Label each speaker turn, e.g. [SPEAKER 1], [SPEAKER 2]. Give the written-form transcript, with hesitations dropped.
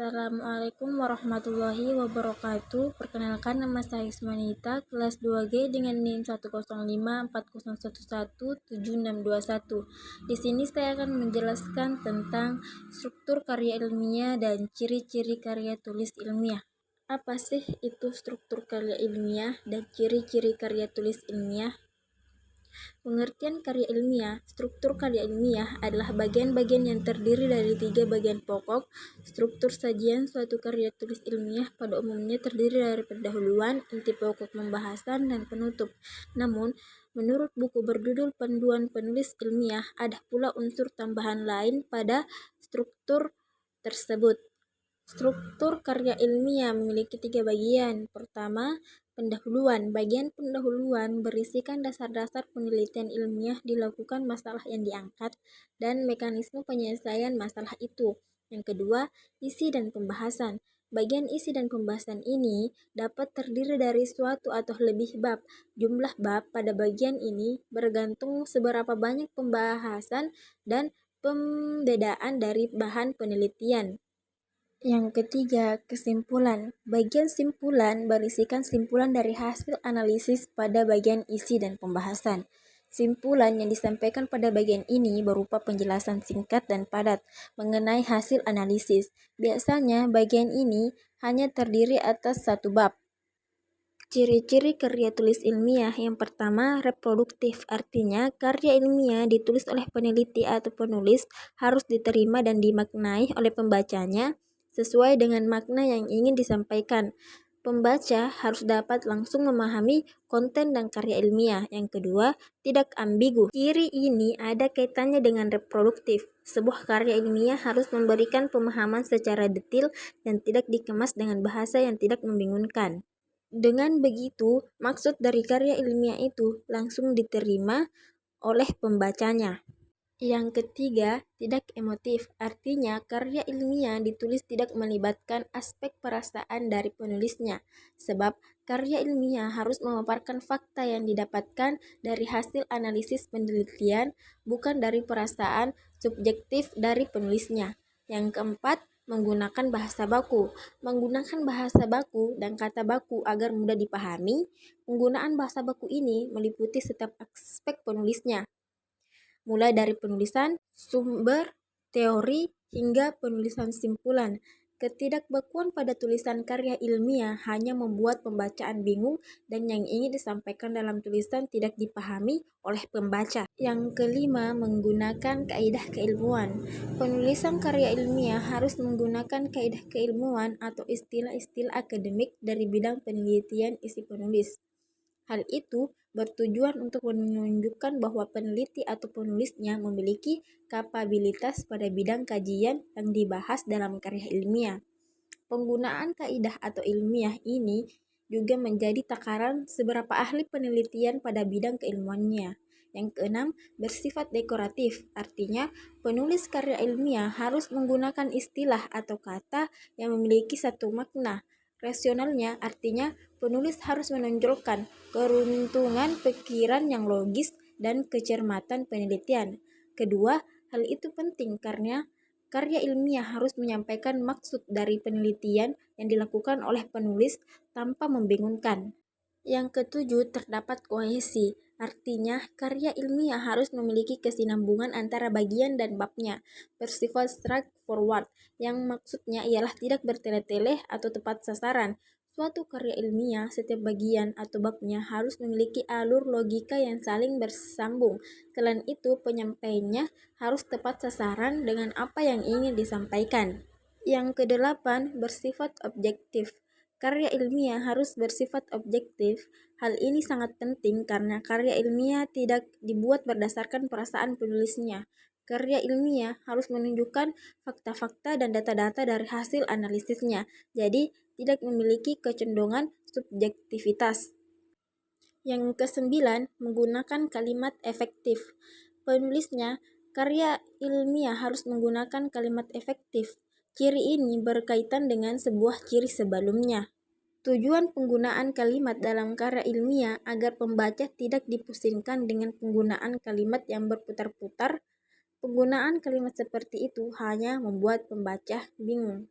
[SPEAKER 1] Assalamualaikum warahmatullahi wabarakatuh. Perkenalkan, nama saya Ismanita, kelas 2G dengan NIM 10540117621. Di sini saya akan menjelaskan tentang struktur karya ilmiah dan ciri-ciri karya tulis ilmiah. Apa sih itu struktur karya ilmiah dan ciri-ciri karya tulis ilmiah? Pengertian karya ilmiah. Struktur karya ilmiah adalah bagian-bagian yang terdiri dari 3 bagian pokok. Struktur sajian suatu karya tulis ilmiah pada umumnya terdiri dari pendahuluan, inti pokok pembahasan, dan penutup. Namun, menurut buku berjudul Panduan Penulis Ilmiah, ada pula unsur tambahan lain pada struktur tersebut. Struktur karya ilmiah memiliki 3 bagian. Pertama, pendahuluan. Bagian pendahuluan berisikan dasar-dasar penelitian ilmiah dilakukan masalah yang diangkat dan mekanisme penyelesaian masalah itu. Yang kedua, isi dan pembahasan. Bagian isi dan pembahasan ini dapat terdiri dari suatu atau lebih bab. Jumlah bab pada bagian ini bergantung seberapa banyak pembahasan dan pembedaan dari bahan penelitian. Yang ketiga, kesimpulan. Bagian simpulan berisikan simpulan dari hasil analisis pada bagian isi dan pembahasan. Simpulan yang disampaikan pada bagian ini berupa penjelasan singkat dan padat mengenai hasil analisis. Biasanya bagian ini hanya terdiri atas satu bab. Ciri-ciri karya tulis ilmiah. Yang pertama, reproduktif. Artinya, karya ilmiah ditulis oleh peneliti atau penulis harus diterima dan dimaknai oleh pembacanya sesuai dengan makna yang ingin disampaikan. Pembaca harus dapat langsung memahami konten dan karya ilmiah. Yang kedua, tidak ambigu. Ciri ini ada kaitannya dengan reproduktif. Sebuah karya ilmiah harus memberikan pemahaman secara detail dan tidak dikemas dengan bahasa yang tidak membingungkan. Dengan begitu, maksud dari karya ilmiah itu langsung diterima oleh pembacanya. Yang ketiga, tidak emotif. Artinya, karya ilmiah ditulis tidak melibatkan aspek perasaan dari penulisnya. Sebab, karya ilmiah harus memaparkan fakta yang didapatkan dari hasil analisis penelitian, bukan dari perasaan subjektif dari penulisnya. Yang keempat, menggunakan bahasa baku. Menggunakan bahasa baku dan kata baku agar mudah dipahami. Penggunaan bahasa baku ini meliputi setiap aspek penulisnya, mulai dari penulisan sumber, teori, hingga penulisan simpulan. Ketidakbakuan pada tulisan karya ilmiah hanya membuat pembacaan bingung dan yang ingin disampaikan dalam tulisan tidak dipahami oleh pembaca. Yang kelima, menggunakan kaidah keilmuan. Penulisan karya ilmiah harus menggunakan kaidah keilmuan atau istilah-istilah akademik dari bidang penelitian isi penulis. Hal itu bertujuan untuk menunjukkan bahwa peneliti atau penulisnya memiliki kapabilitas pada bidang kajian yang dibahas dalam karya ilmiah. Penggunaan kaidah atau ilmiah ini juga menjadi takaran seberapa ahli penelitian pada bidang keilmuannya. Yang keenam, bersifat dekoratif. Artinya, penulis karya ilmiah harus menggunakan istilah atau kata yang memiliki satu makna. Rasionalnya artinya penulis harus menonjolkan keruntuhan pikiran yang logis dan kecermatan penelitian. Kedua, hal itu penting karena karya ilmiah harus menyampaikan maksud dari penelitian yang dilakukan oleh penulis tanpa membingungkan. Yang ketujuh, terdapat kohesi. Artinya, karya ilmiah harus memiliki kesinambungan antara bagian dan babnya, bersifat straightforward, yang maksudnya ialah tidak bertele-tele atau tepat sasaran. Suatu karya ilmiah, setiap bagian atau babnya harus memiliki alur logika yang saling bersambung. Selain itu, penyampaiannya harus tepat sasaran dengan apa yang ingin disampaikan. Yang kedelapan, bersifat objektif. Karya ilmiah harus bersifat objektif. Hal ini sangat penting karena karya ilmiah tidak dibuat berdasarkan perasaan penulisnya. Karya ilmiah harus menunjukkan fakta-fakta dan data-data dari hasil analisisnya, jadi tidak memiliki kecenderungan subjektivitas. Yang kesembilan, menggunakan kalimat efektif. Penulisnya, karya ilmiah harus menggunakan kalimat efektif. Ciri ini berkaitan dengan sebuah ciri sebelumnya. Tujuan penggunaan kalimat dalam karya ilmiah agar pembaca tidak dipusingkan dengan penggunaan kalimat yang berputar-putar. Penggunaan kalimat seperti itu hanya membuat pembaca bingung.